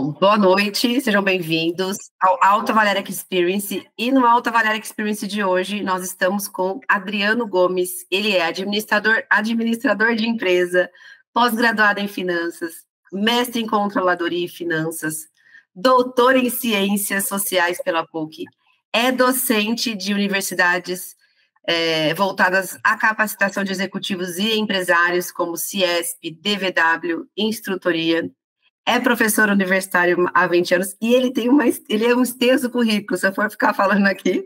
Bom, boa noite, sejam bem-vindos ao Alta Valeric Experience. E no Alta Valeric Experience de hoje, nós estamos com Adriano Gomes. Ele é administrador de empresa, pós-graduado em finanças, mestre em controladoria e finanças, doutor em ciências sociais pela PUC, é docente de universidades voltadas à capacitação de executivos e empresários, como CIESP, DVW, instrutoria. É professor universitário há 20 anos e ele é um extenso currículo, se eu for ficar falando aqui.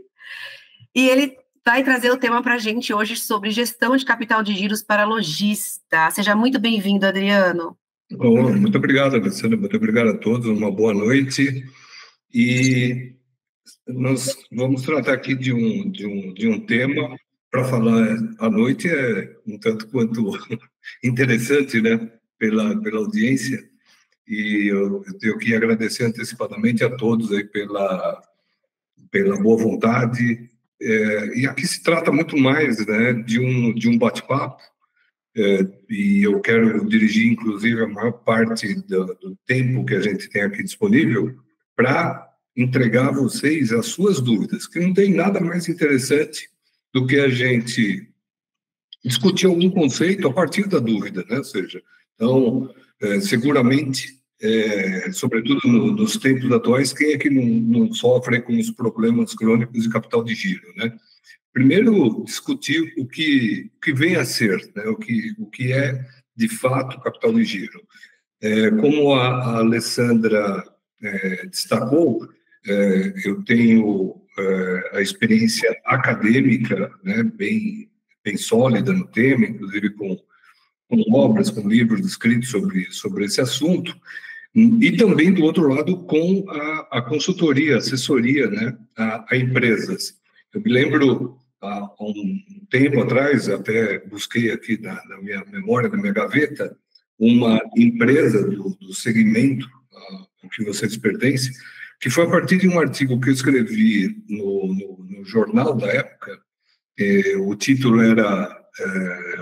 E ele vai trazer o tema para a gente hoje sobre gestão de capital de giros para lojista. Seja muito bem-vindo, Adriano. Bom, muito obrigado, Alessandra. Muito obrigado a todos. Uma boa noite. E nós vamos tratar aqui de um tema para falar à noite, um tanto quanto interessante, né, pela audiência. E eu tenho que agradecer antecipadamente a todos aí pela boa vontade. E aqui se trata muito mais, né, de um bate-papo, e eu quero dirigir, inclusive, a maior parte do tempo que a gente tem aqui disponível para entregar a vocês as suas dúvidas, que não tem nada mais interessante do que a gente discutir algum conceito a partir da dúvida, né? Ou seja, então, seguramente, sobretudo nos tempos atuais, quem é que não sofre com os problemas crônicos de capital de giro, né? Primeiro, discutir o que vem a ser, né? O que é, de fato, capital de giro. Como a Alessandra destacou, eu tenho a experiência acadêmica, né, bem sólida no tema, inclusive com obras, com livros escritos sobre esse assunto, e também, do outro lado, com a consultoria, assessoria, né, a empresas. Eu me lembro, há um tempo atrás, até busquei aqui na minha memória, na minha gaveta, uma empresa do segmento ao que vocês pertencem, que foi a partir de um artigo que eu escrevi no jornal da época. O título era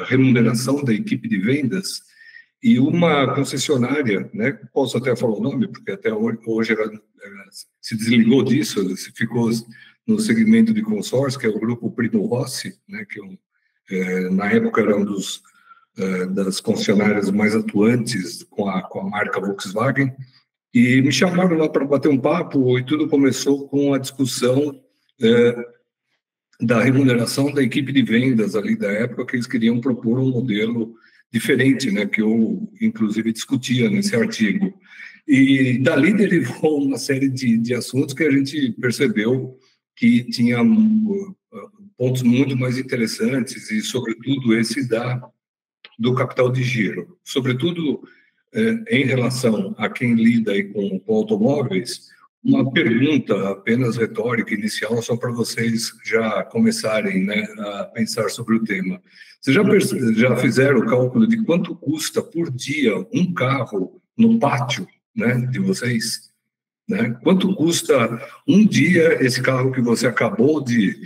Remuneração da Equipe de Vendas, e uma concessionária, né, posso até falar o nome, porque até hoje ela se desligou disso, ela ficou no segmento de consórcio, que é o grupo Primo Rossi, né, que na época era das concessionárias mais atuantes com a marca Volkswagen, e me chamaram lá para bater um papo, e tudo começou com a discussão da remuneração da equipe de vendas ali da época, que eles queriam propor um modelo diferente, né, que eu, inclusive, discutia nesse artigo. E dali derivou uma série de assuntos que a gente percebeu que tinha pontos muito mais interessantes, e, sobretudo, esse do capital de giro. Sobretudo, em relação a quem lida aí com automóveis, uma pergunta apenas retórica inicial, só para vocês já começarem, né, a pensar sobre o tema. Vocês já fizeram o cálculo de quanto custa por dia um carro no pátio, né, de vocês? Né? Quanto custa um dia esse carro que você acabou de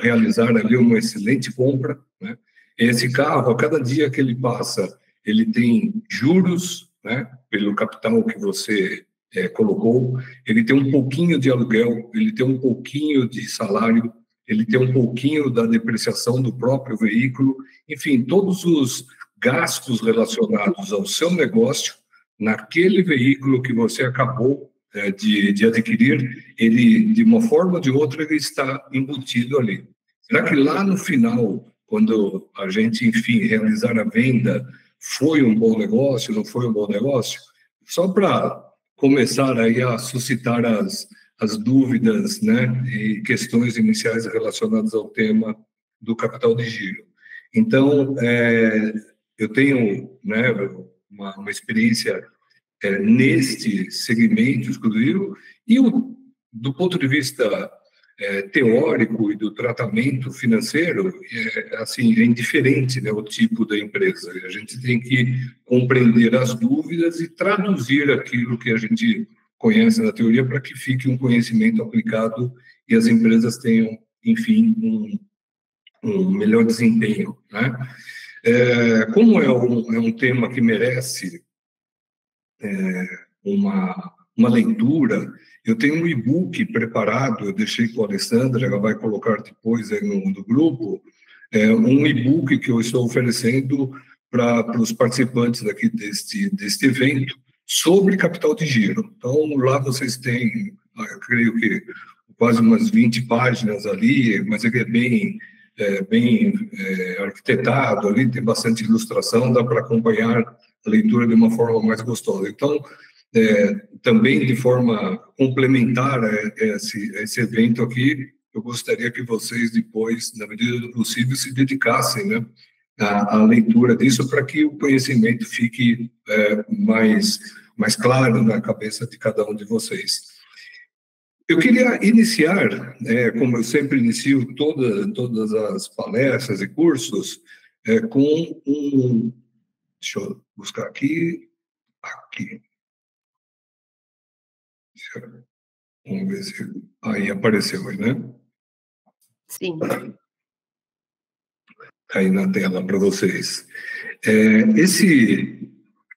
realizar ali uma excelente compra, né? Esse carro, a cada dia que ele passa, ele tem juros, né, pelo capital que você colocou, ele tem um pouquinho de aluguel, ele tem um pouquinho de salário, ele tem um pouquinho da depreciação do próprio veículo, enfim, todos os gastos relacionados ao seu negócio, naquele veículo que você acabou de adquirir, ele, de uma forma ou de outra, ele está embutido ali. Será que lá no final, quando a gente, enfim, realizar a venda, foi um bom negócio, não foi um bom negócio? Só para começar aí a suscitar as dúvidas, né, e questões iniciais relacionadas ao tema do capital de giro. Então, eu tenho, né, uma experiência neste segmento exclusivo, e do ponto de vista teórico e do tratamento financeiro, assim, é indiferente, né, o tipo da empresa. A gente tem que compreender as dúvidas e traduzir aquilo que a gente conhece na teoria para que fique um conhecimento aplicado e as empresas tenham, enfim, um melhor desempenho, né? Como é um tema que merece uma uma leitura. Eu tenho um e-book preparado, eu deixei com a Alessandra, ela vai colocar depois aí no grupo, um e-book que eu estou oferecendo para os participantes daqui deste evento sobre capital de giro. Então, lá vocês têm, eu creio que quase umas 20 páginas ali, mas ele é bem arquitetado, ali tem bastante ilustração, dá para acompanhar a leitura de uma forma mais gostosa. Então, também de forma complementar a esse evento aqui, eu gostaria que vocês depois, na medida do possível, se dedicassem, né, à leitura disso para que o conhecimento fique mais claro na cabeça de cada um de vocês. Eu queria iniciar, como eu sempre inicio todas as palestras e cursos, com um... Deixa eu buscar aqui. Vamos ver se... Aí apareceu, né? Sim. Aí na tela para vocês.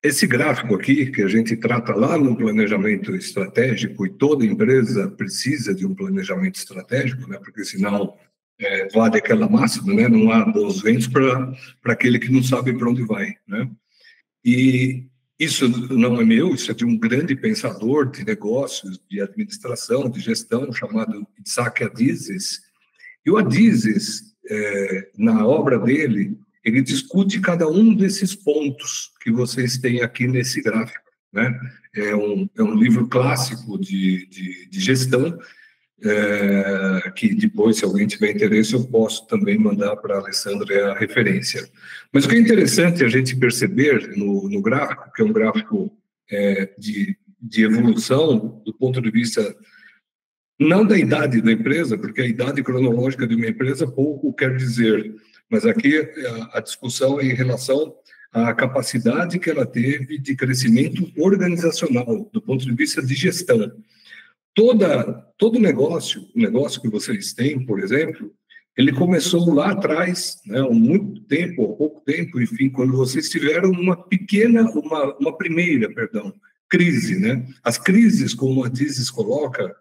Esse gráfico aqui, que a gente trata lá no planejamento estratégico, e toda empresa precisa de um planejamento estratégico, né? Porque senão vale aquela máxima, né? Não há bons ventos para aquele que não sabe para onde vai, né? E isso não é meu, isso é de um grande pensador de negócios, de administração, de gestão, chamado Isaac Adizes. E o Adizes, na obra dele, ele discute cada um desses pontos que vocês têm aqui nesse gráfico, né? É um livro clássico de gestão, que depois, se alguém tiver interesse, eu posso também mandar para a Alessandra a referência. Mas o que é interessante a gente perceber no gráfico, que é um gráfico de evolução do ponto de vista não da idade da empresa, porque a idade cronológica de uma empresa pouco quer dizer, mas aqui a discussão é em relação à capacidade que ela teve de crescimento organizacional, do ponto de vista de gestão. Todo o negócio que vocês têm, por exemplo, ele começou lá atrás, né, há muito tempo, há pouco tempo, enfim, quando vocês tiveram uma primeira crise, né? As crises, como a Dizes coloca,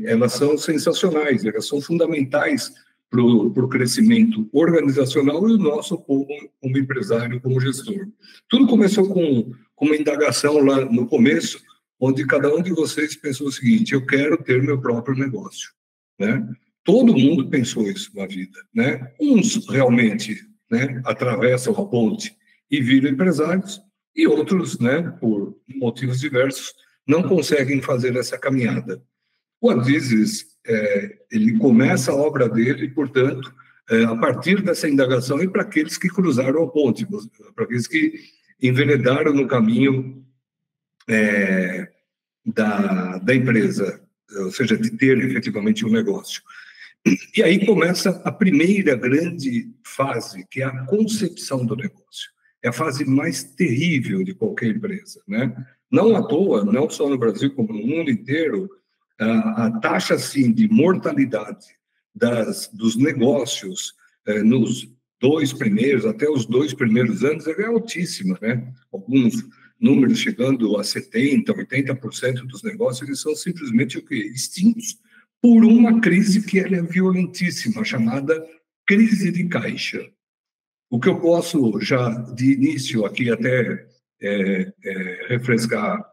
elas são sensacionais, elas são fundamentais para o crescimento organizacional e o nosso como empresário, como gestor. Tudo começou com uma indagação lá no começo, onde cada um de vocês pensou o seguinte: eu quero ter meu próprio negócio, né? Todo mundo pensou isso na vida, né? Uns realmente, né, atravessam a ponte e viram empresários, e outros, né, por motivos diversos, não conseguem fazer essa caminhada. O Adizes, ele começa a obra dele, portanto, a partir dessa indagação, e para aqueles que cruzaram a ponte, para aqueles que enveredaram no caminho da empresa, ou seja, de ter efetivamente um negócio. E aí começa a primeira grande fase, que é a concepção do negócio. É a fase mais terrível de qualquer empresa, né? Não à toa, não só no Brasil, como no mundo inteiro, a taxa assim, de mortalidade dos negócios nos até os 2 primeiros anos é altíssima, né? Alguns números chegando a 70%, 80% dos negócios, eles são simplesmente extintos por uma crise que ela é violentíssima, chamada crise de caixa. O que eu posso já de início aqui até refrescar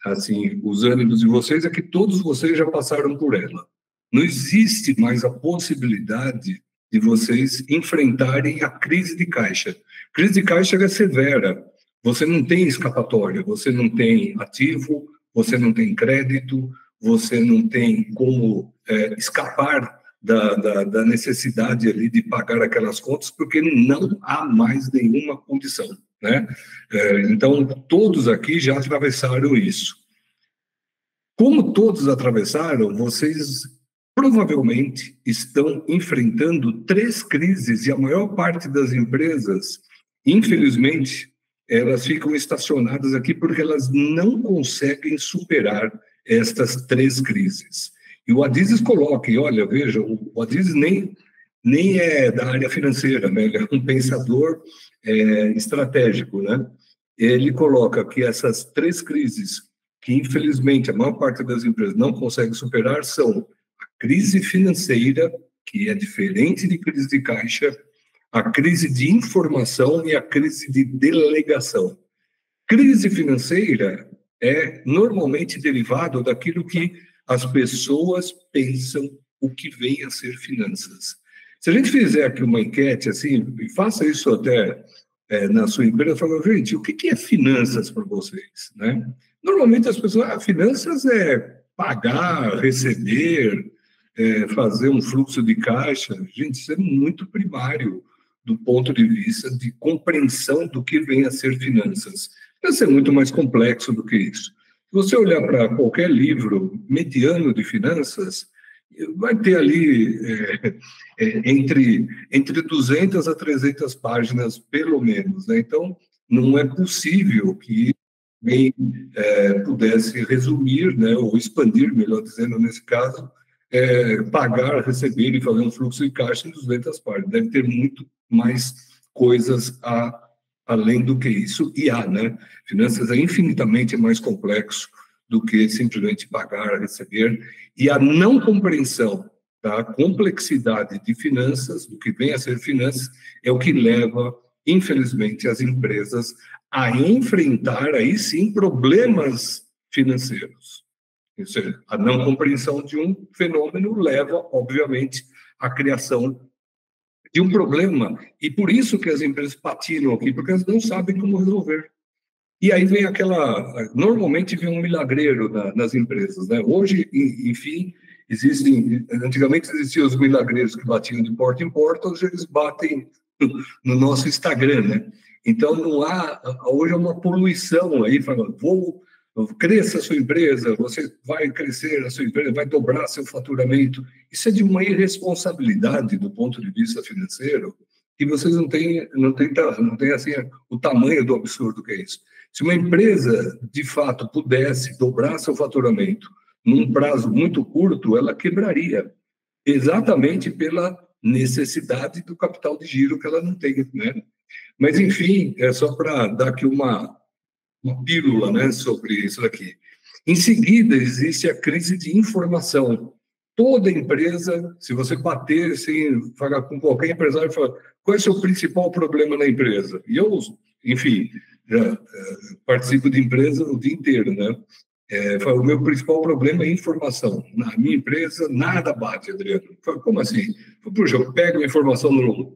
assim os ânimos de vocês é que todos vocês já passaram por ela. Não existe mais a possibilidade de vocês enfrentarem a crise de caixa. Crise de caixa é severa. Você não tem escapatória, você não tem ativo, você não tem crédito, você não tem como escapar da necessidade ali de pagar aquelas contas, porque não há mais nenhuma condição, né? Então, todos aqui já atravessaram isso. Como todos atravessaram, vocês provavelmente estão enfrentando 3 crises, e a maior parte das empresas, infelizmente, elas ficam estacionadas aqui porque elas não conseguem superar estas 3 crises. E o Adizes coloca, e olha, veja, o Adizes nem é da área financeira, né? Ele é um pensador estratégico, né? Ele coloca que essas 3 crises que, infelizmente, a maior parte das empresas não consegue superar são a crise financeira, que é diferente de crise de caixa, a crise de informação e a crise de delegação. Crise financeira é normalmente derivado daquilo que as pessoas pensam o que vem a ser finanças. Se a gente fizer aqui uma enquete, assim, e faça isso até na sua empresa, fala, gente, o que é finanças para vocês, né? Normalmente as pessoas, finanças é pagar, receber, fazer um fluxo de caixa. Gente, isso é muito primário do ponto de vista de compreensão do que vem a ser finanças. Isso é muito mais complexo do que isso. Se você olhar para qualquer livro mediano de finanças, vai ter ali entre 200 a 300 páginas, pelo menos, né? Então, não é possível que alguém pudesse resumir, né, ou expandir, melhor dizendo, nesse caso, pagar, receber e fazer um fluxo de caixa em 200 páginas. Deve ter muito mais coisas além do que isso. E né? Finanças é infinitamente mais complexo do que simplesmente pagar, receber. E a não compreensão da complexidade de finanças, do que vem a ser finanças, é o que leva, infelizmente, as empresas a enfrentar, aí sim, problemas financeiros. Ou seja, a não compreensão de um fenômeno leva, obviamente, à criação de um problema. E por isso que as empresas patinam aqui, porque elas não sabem como resolver. E aí vem normalmente vem um milagreiro nas empresas, né? Hoje, enfim, antigamente existiam os milagreiros que batiam de porta em porta, hoje eles batem no nosso Instagram, né? Então, hoje é uma poluição aí, falando, cresça a sua empresa, você vai crescer a sua empresa, vai dobrar seu faturamento. Isso é de uma irresponsabilidade do ponto de vista financeiro, que vocês não têm assim, o tamanho do absurdo que é isso. Se uma empresa, de fato, pudesse dobrar seu faturamento num prazo muito curto, ela quebraria, exatamente pela necessidade do capital de giro que ela não tem, né? Mas, enfim, é só para dar aqui uma pílula, né, sobre isso daqui. Em seguida, existe a crise de informação. Toda empresa, se você bater, assim, falar com qualquer empresário, fala, qual é o seu principal problema na empresa? E eu, enfim, já participo de empresa o dia inteiro, né? O meu principal problema é informação. Na minha empresa, nada bate, Adriano. Como assim? Puxa, eu pego a informação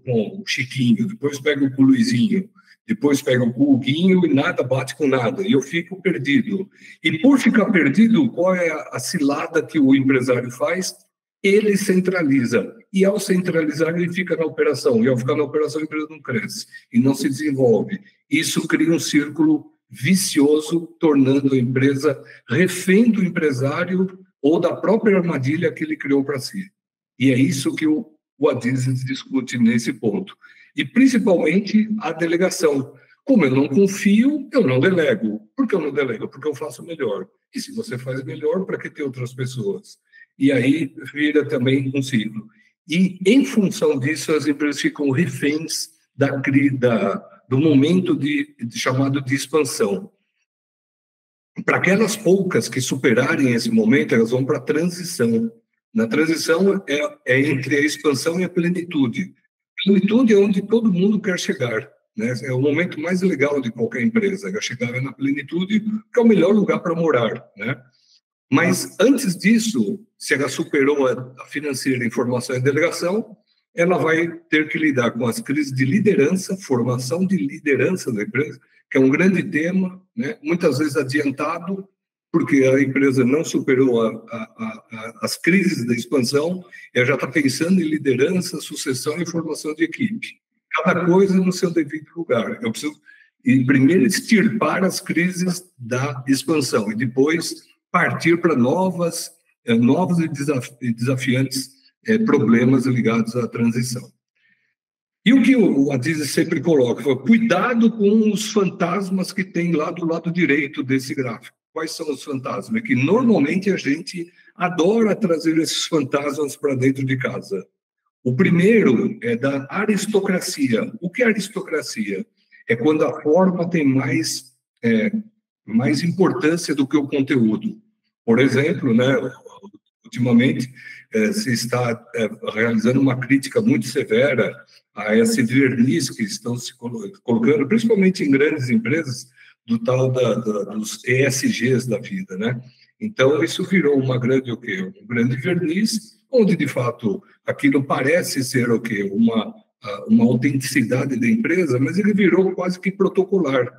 com o Chiquinho, depois pego com o Luizinho, depois pego com o Guinho e nada bate com nada. E eu fico perdido. E por ficar perdido, qual é a cilada que o empresário faz? Ele centraliza. E ao centralizar, ele fica na operação. E ao ficar na operação, a empresa não cresce e não se desenvolve. Isso cria um círculo vicioso, tornando a empresa refém do empresário ou da própria armadilha que ele criou para si. E é isso que o Adizes discute nesse ponto. E, principalmente, a delegação. Como eu não confio, eu não delego. Por que eu não delego? Porque eu faço melhor. E se você faz melhor, para que ter outras pessoas? E aí vira também um ciclo. E, em função disso, as empresas ficam reféns do momento chamado de expansão. Para aquelas poucas que superarem esse momento, elas vão para a transição. Na transição é entre a expansão e a plenitude. Plenitude é onde todo mundo quer chegar, né? É o momento mais legal de qualquer empresa, é chegar na plenitude, que é o melhor lugar para morar, né? Mas antes disso, se ela superou a financeira, informação e delegação, ela vai ter que lidar com as crises de liderança, formação de liderança da empresa, que é um grande tema, né? Muitas vezes adiantado, porque a empresa não superou as crises da expansão, ela já está pensando em liderança, sucessão e formação de equipe. Cada coisa no seu devido lugar. Eu preciso, primeiro, extirpar as crises da expansão e depois partir para novos e desafiantes problemas ligados à transição. E o que o Adizes sempre coloca, cuidado com os fantasmas que tem lá do lado direito desse gráfico. Quais são os fantasmas? É que normalmente a gente adora trazer esses fantasmas para dentro de casa. O primeiro é da aristocracia. O que é aristocracia? É quando a forma tem mais mais importância do que o conteúdo. Por exemplo, né, ultimamente se está realizando uma crítica muito severa a esse verniz que estão se colocando, principalmente em grandes empresas, do tal dos ESGs da vida, né? Então, isso virou uma grande, um grande verniz, onde, de fato, aquilo parece ser uma autenticidade da empresa, mas ele virou quase que protocolar.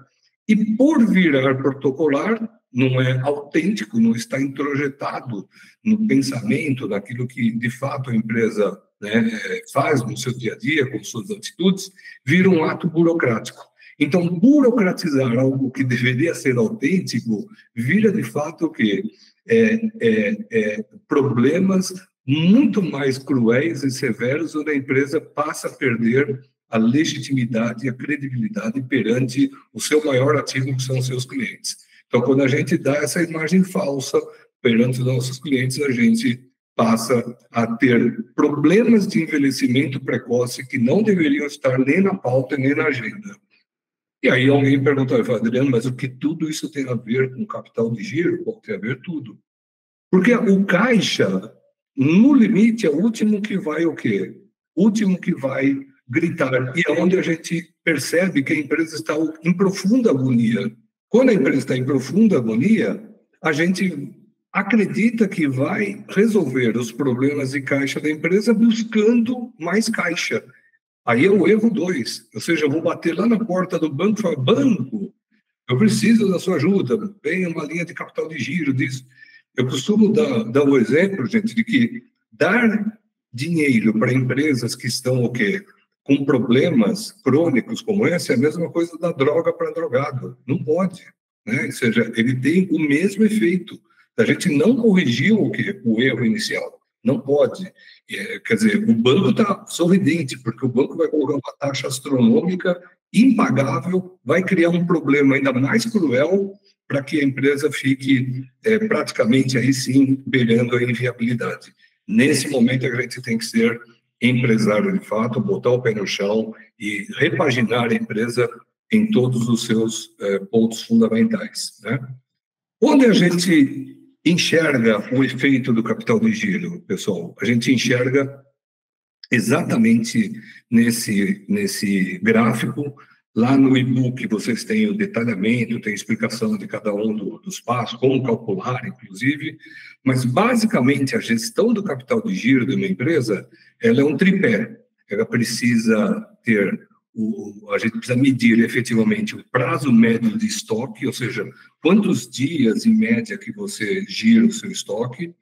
E por virar protocolar, não é autêntico, não está introjetado no pensamento, naquilo que, de fato, a empresa, né, faz no seu dia a dia, com suas atitudes, vira um ato burocrático. Então, burocratizar algo que deveria ser autêntico vira, de fato, o quê? Problemas muito mais cruéis e severos, onde a empresa passa a perder a legitimidade e a credibilidade perante o seu maior ativo, que são os seus clientes. Então, quando a gente dá essa imagem falsa perante os nossos clientes, a gente passa a ter problemas de envelhecimento precoce que não deveriam estar nem na pauta nem na agenda. E aí alguém perguntou, Adriano, mas o que tudo isso tem a ver com capital de giro? Pô, tem a ver tudo. Porque o caixa, no limite, é o último que vai o quê? O último que vai gritar. E é onde a gente percebe que a empresa está em profunda agonia. Quando a empresa está em profunda agonia, a gente acredita que vai resolver os problemas de caixa da empresa buscando mais caixa. Aí é o erro 2, ou seja, eu vou bater lá na porta do banco e falar, banco, eu preciso da sua ajuda, tem uma linha de capital de giro disso. Eu costumo dar o exemplo, gente, de que dar dinheiro para empresas que estão com problemas crônicos como esse é a mesma coisa da droga para drogado. Não pode, né? Ou seja, ele tem o mesmo efeito. A gente não corrigiu o erro inicial. Não pode. Quer dizer, o banco está sorridente, porque o banco vai colocar uma taxa astronômica impagável, vai criar um problema ainda mais cruel para que a empresa fique praticamente aí sim beirando a inviabilidade. Nesse momento a gente tem que ser empresário de fato, botar o pé no chão e repaginar a empresa em todos os seus pontos fundamentais, né? Onde a gente enxerga o efeito do capital de giro, pessoal? A gente enxerga exatamente nesse gráfico. Lá no e-book vocês têm o detalhamento, tem a explicação de cada um dos passos, como calcular, inclusive. Mas, basicamente, a gestão do capital de giro de uma empresa, ela é um tripé. Ela precisa ter a gente precisa medir efetivamente o prazo médio de estoque, ou seja, quantos dias em média que você gira o seu estoque,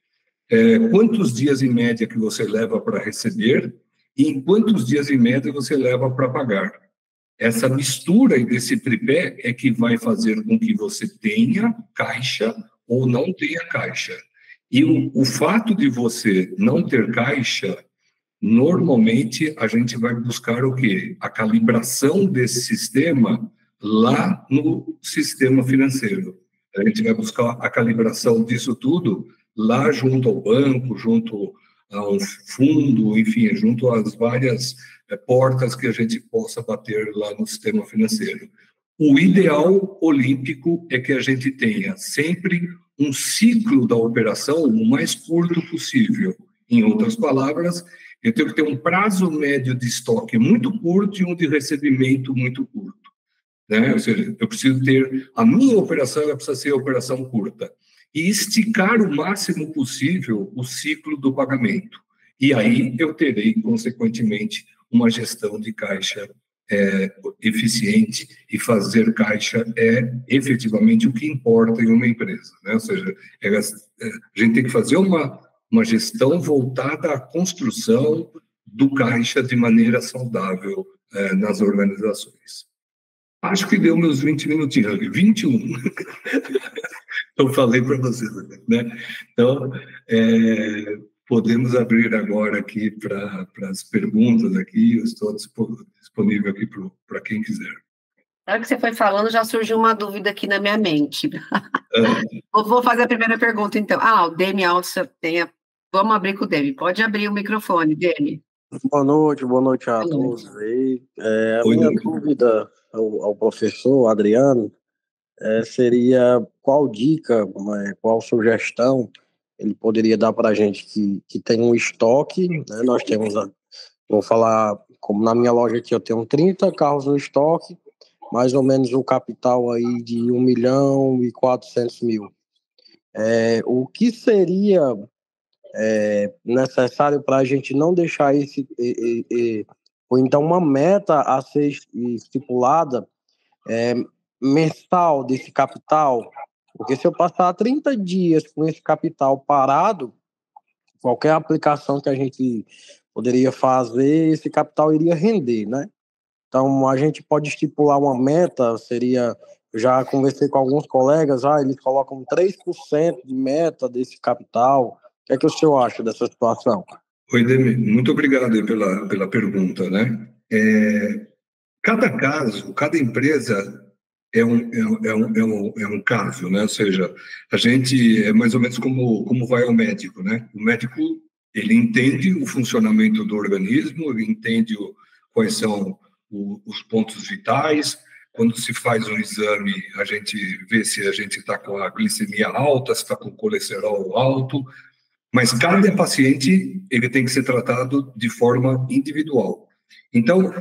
quantos dias em média que você leva para receber e em quantos dias em média você leva para pagar. Essa mistura desse tripé é que vai fazer com que você tenha caixa ou não tenha caixa. E o fato de você não ter caixa, normalmente, a gente vai buscar o quê? A calibração desse sistema lá no sistema financeiro. A gente vai buscar a calibração disso tudo lá junto ao banco, junto a um fundo, enfim, junto às várias portas que a gente possa bater lá no sistema financeiro. O ideal olímpico é que a gente tenha sempre um ciclo da operação o mais curto possível. Em outras palavras, eu tenho que ter um prazo médio de estoque muito curto e um de recebimento muito curto, né? Ou seja, eu preciso ter... A minha operação ela precisa ser a operação curta. E esticar o máximo possível o ciclo do pagamento. E aí eu terei, consequentemente, uma gestão de caixa eficiente, e fazer caixa é efetivamente o que importa em uma empresa, né? Ou seja, a gente tem que fazer uma gestão voltada à construção do caixa de maneira saudável nas organizações. Acho que deu meus 20 minutinhos, 21. Eu falei para vocês, né? Então, podemos abrir agora aqui para as perguntas aqui. Eu estou disponível aqui para quem quiser. Na hora que você foi falando, já surgiu uma dúvida aqui na minha mente. Vou fazer a primeira pergunta, então. O Demi Alça tem Vamos abrir com o Demi. Pode abrir o microfone, Demi. Boa noite a todos aí. A minha dúvida ao professor Adriano seria qual dica, qual sugestão ele poderia dar para a gente que tem um estoque, né? Nós temos, vou falar, como na minha loja aqui, eu tenho 30 carros no estoque, mais ou menos um capital aí de 1.400.000. O que seria necessário para a gente não deixar ou então uma meta a ser estipulada mensal desse capital? Porque se eu passar 30 dias com esse capital parado, qualquer aplicação que a gente poderia fazer, esse capital iria render, né? Então, a gente pode estipular uma meta, já conversei com alguns colegas, eles colocam 3% de meta desse capital. O que é que o senhor acha dessa situação? Oi, Demi, muito obrigado aí pela pergunta, né? Cada caso, cada empresa é um caso, né? Ou seja, a gente é mais ou menos como vai ao médico, né? O médico, ele entende o funcionamento do organismo, ele entende quais são os pontos vitais. Quando se faz um exame, a gente vê se a gente está com a glicemia alta, se está com o colesterol alto, mas cada paciente ele tem que ser tratado de forma individual. Então,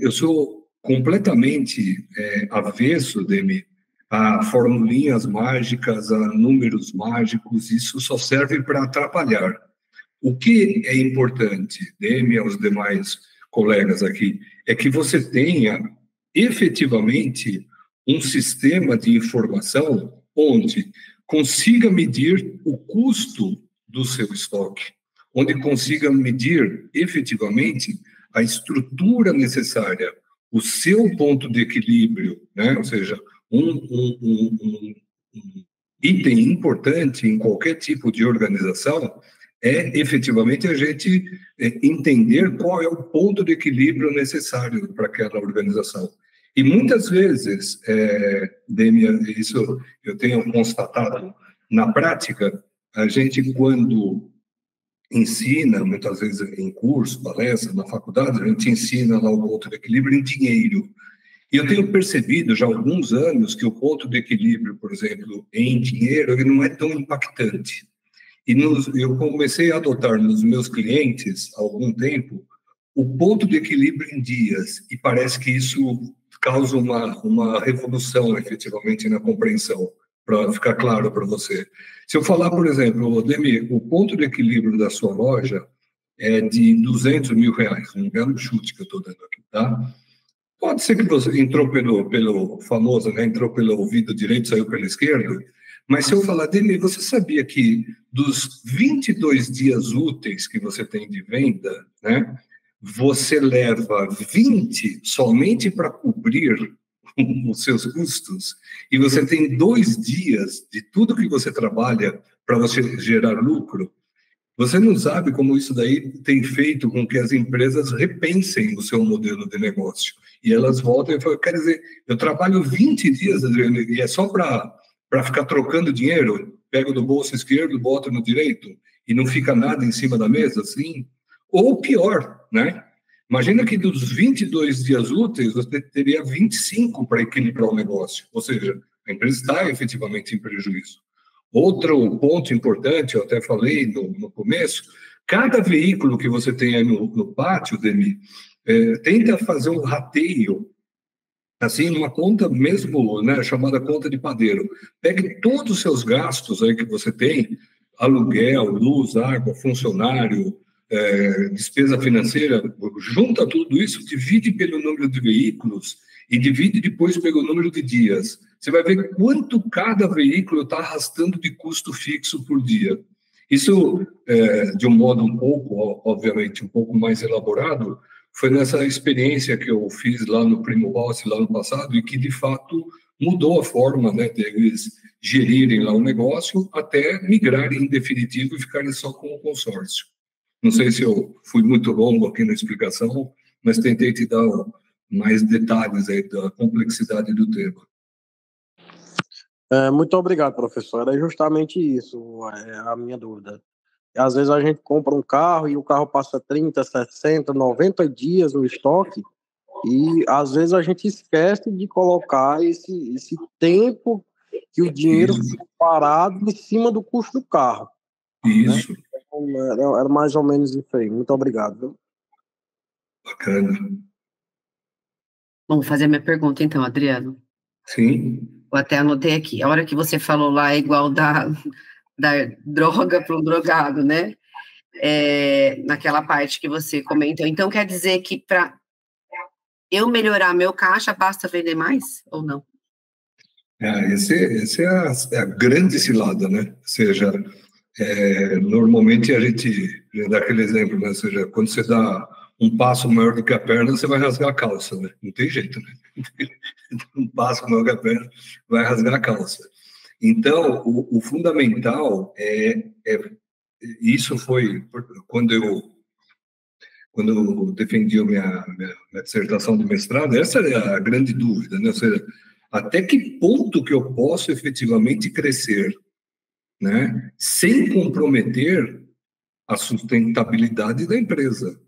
eu sou completamente avesso, Demi, a formulinhas mágicas, a números mágicos. Isso só serve para atrapalhar. O que é importante, Demi, e aos demais colegas aqui, é que você tenha efetivamente um sistema de informação onde consiga medir o custo do seu estoque, onde consiga medir efetivamente a estrutura necessária, o seu ponto de equilíbrio, né? Ou seja, um item importante em qualquer tipo de organização é efetivamente a gente entender qual é o ponto de equilíbrio necessário para aquela organização. E muitas vezes, Demi, isso eu tenho constatado na prática, a gente quando ensina, muitas vezes em curso, palestra, na faculdade, a gente ensina lá o ponto de equilíbrio em dinheiro. E eu tenho percebido já há alguns anos que o ponto de equilíbrio, por exemplo, em dinheiro, ele não é tão impactante. E eu comecei a adotar nos meus clientes, há algum tempo, o ponto de equilíbrio em dias. E parece que isso causa uma revolução, efetivamente, na compreensão, para ficar claro para você. Se eu falar, por exemplo, Demi, o ponto de equilíbrio da sua loja é de R$200 mil, um belo chute que eu estou dando aqui, tá? Pode ser que você entrou pelo famoso, né? Entrou pelo ouvido direito, saiu pelo esquerdo. Mas se eu falar dele, você sabia que dos 22 dias úteis que você tem de venda, né? Você leva 20 somente para cobrir os seus custos, e você tem 2 dias de tudo que você trabalha para você gerar lucro. Você não sabe como isso daí tem feito com que as empresas repensem o seu modelo de negócio. E elas voltam e falam, quer dizer, eu trabalho 20 dias, Adriano, e é só para ficar trocando dinheiro? Pego do bolso esquerdo, boto no direito, e não fica nada em cima da mesa, assim? Ou pior, né? Imagina que dos 22 dias úteis, você teria 25 para equilibrar o negócio. Ou seja, a empresa está efetivamente em prejuízo. Outro ponto importante, eu até falei no começo, cada veículo que você tem aí no pátio, Demi, tenta fazer um rateio, assim, numa conta mesmo, né, chamada conta de padeiro. Pegue todos os seus gastos aí que você tem, aluguel, luz, água, funcionário, despesa financeira, junta tudo isso, divide pelo número de veículos e divide depois pelo número de dias. Você vai ver quanto cada veículo está arrastando de custo fixo por dia. Isso, de um modo um pouco, obviamente, um pouco mais elaborado, foi nessa experiência que eu fiz lá no Primo Rossi, lá no passado, e que, de fato, mudou a forma, né, deles gerirem lá o negócio até migrarem em definitivo e ficarem só com o consórcio. Não sei se eu fui muito longo aqui na explicação, mas tentei te dar mais detalhes aí da complexidade do tema. Muito obrigado, professor. É justamente isso, a minha dúvida. Às vezes a gente compra um carro e o carro passa 30, 60, 90 dias no estoque E, às vezes, a gente esquece de colocar esse tempo que o dinheiro fica parado em cima do custo do carro. Isso. Né? Então, era mais ou menos isso aí. Muito obrigado. Viu? Bacana. Vamos fazer a minha pergunta, então, Adriano. Sim. Eu até anotei aqui. A hora que você falou lá é igual da droga para um drogado, né? Naquela parte que você comentou. Então, quer dizer que para eu melhorar meu caixa, basta vender mais ou não? Essa é a grande cilada, né? Ou seja, normalmente a gente dá aquele exemplo, né? Ou seja, quando você dá um passo maior do que a perna, você vai rasgar a calça, né? Não tem jeito, né? Um passo maior que a perna vai rasgar a calça. Então, o fundamental isso foi quando eu defendi a minha dissertação de mestrado, essa é a grande dúvida, né? Ou seja, até que ponto que eu posso efetivamente crescer, né? Sem comprometer a sustentabilidade da empresa.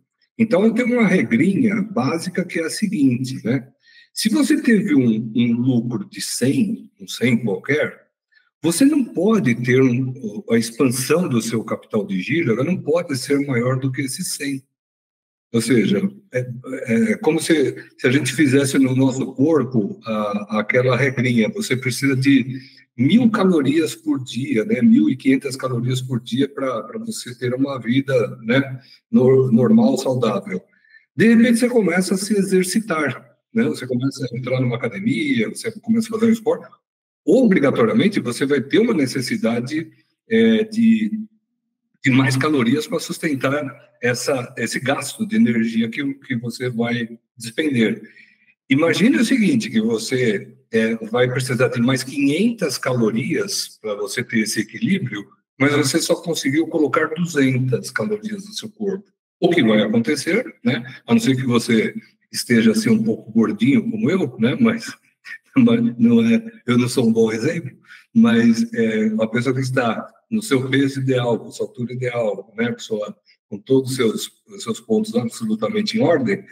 Então, eu tenho uma regrinha básica que é a seguinte, né? Se você teve um lucro de 100, um 100 qualquer, você não pode ter a expansão do seu capital de giro, ela não pode ser maior do que esse 100. Ou seja, é como se a gente fizesse no nosso corpo aquela regrinha. Você precisa de 1.000 calorias por dia, né? 1.500 calorias por dia para você ter uma vida, né? Normal, saudável. De repente, você começa a se exercitar, né? Você começa a entrar numa academia, você começa a fazer um esporte. Obrigatoriamente, você vai ter uma necessidade de mais calorias para sustentar esse gasto de energia que você vai despender. Imagine o seguinte, que você vai precisar de mais 500 calorias para você ter esse equilíbrio, mas você só conseguiu colocar 200 calorias no seu corpo. O que vai acontecer, né? A não ser que você esteja assim um pouco gordinho como eu, né? Mas eu não sou um bom exemplo, mas uma pessoa que está no seu peso ideal, com sua altura ideal, né, com todos os seus pontos absolutamente em ordem,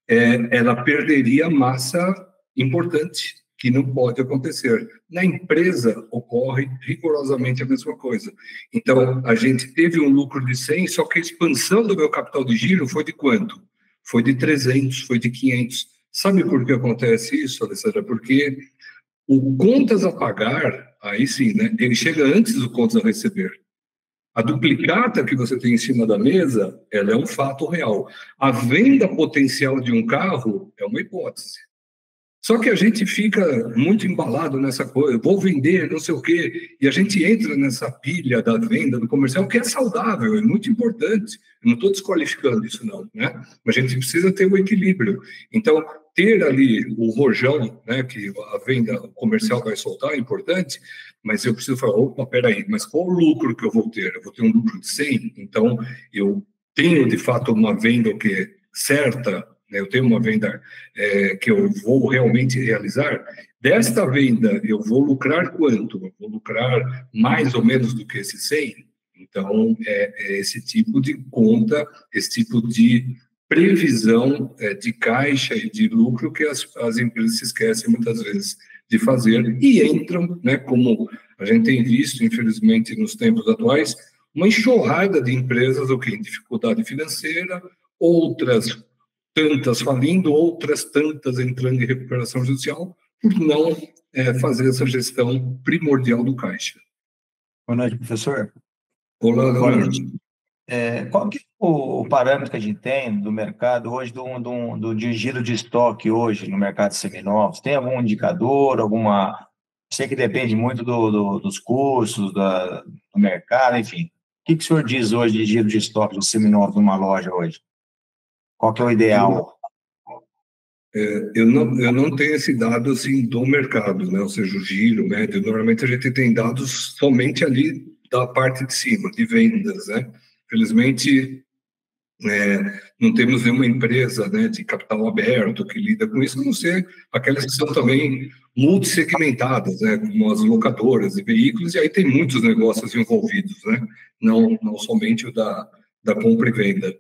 ela perderia massa importante, que não pode acontecer. Na empresa, ocorre rigorosamente a mesma coisa. Então, a gente teve um lucro de 100, só que a expansão do meu capital de giro foi de quanto? Foi de 300, foi de 500. Sabe por que acontece isso, Alessandra? Porque o contas a pagar, aí sim, né? Ele chega antes do contas a receber. A duplicata que você tem em cima da mesa, ela é um fato real. A venda potencial de um carro é uma hipótese. Só que a gente fica muito embalado nessa coisa, vou vender, não sei o quê, e a gente entra nessa pilha da venda, do comercial, que é saudável, é muito importante. Eu não estou desqualificando isso, não, né? Mas a gente precisa ter o equilíbrio. Então, ter ali o rojão, né, que a venda comercial vai soltar é importante, mas eu preciso falar, opa, peraí, mas qual o lucro que eu vou ter? Eu vou ter um lucro de 100, então eu tenho, de fato, uma venda o quê? Certa, eu tenho uma venda que eu vou realmente realizar, desta venda eu vou lucrar quanto? Eu vou lucrar mais ou menos do que esse 100? Então, é esse tipo de conta, esse tipo de previsão de caixa e de lucro que as empresas se esquecem muitas vezes de fazer e entram, né, como a gente tem visto, infelizmente, nos tempos atuais, uma enxurrada de empresas em dificuldade financeira, outras tantas falindo, outras tantas entrando em recuperação judicial, por não fazer essa gestão primordial do caixa. Boa noite, professor. Olá, Leonardo. Qual que é o parâmetro que a gente tem do mercado hoje, de giro de estoque hoje no mercado seminovos? Tem algum indicador, sei que depende muito dos custos, do mercado, enfim. O que o senhor diz hoje de giro de estoque de seminovos numa loja hoje? Qual que é o ideal? Eu não tenho esse dado assim do mercado, né? Ou seja, o giro médio. Normalmente a gente tem dados somente ali da parte de cima, de vendas, né? Felizmente, não temos nenhuma empresa, né, de capital aberto que lida com isso, a não ser aquelas que são também multissegmentadas, né, como as locadoras de veículos, e aí tem muitos negócios envolvidos, né? Não somente o da compra e venda.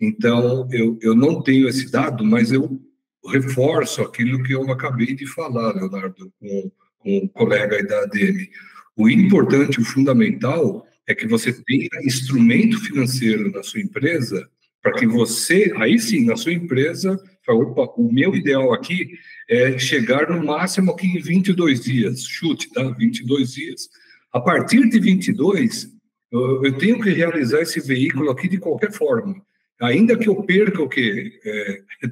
Então, eu não tenho esse dado, mas eu reforço aquilo que eu acabei de falar, Leonardo, com o colega aí da ADM. O importante, o fundamental, é que você tenha instrumento financeiro na sua empresa para que você, aí sim, na sua empresa, opa, o meu ideal aqui é chegar no máximo aqui em 22 dias, chute, tá? 22 dias. A partir de 22, eu tenho que realizar esse veículo aqui de qualquer forma. Ainda que eu perca o quê?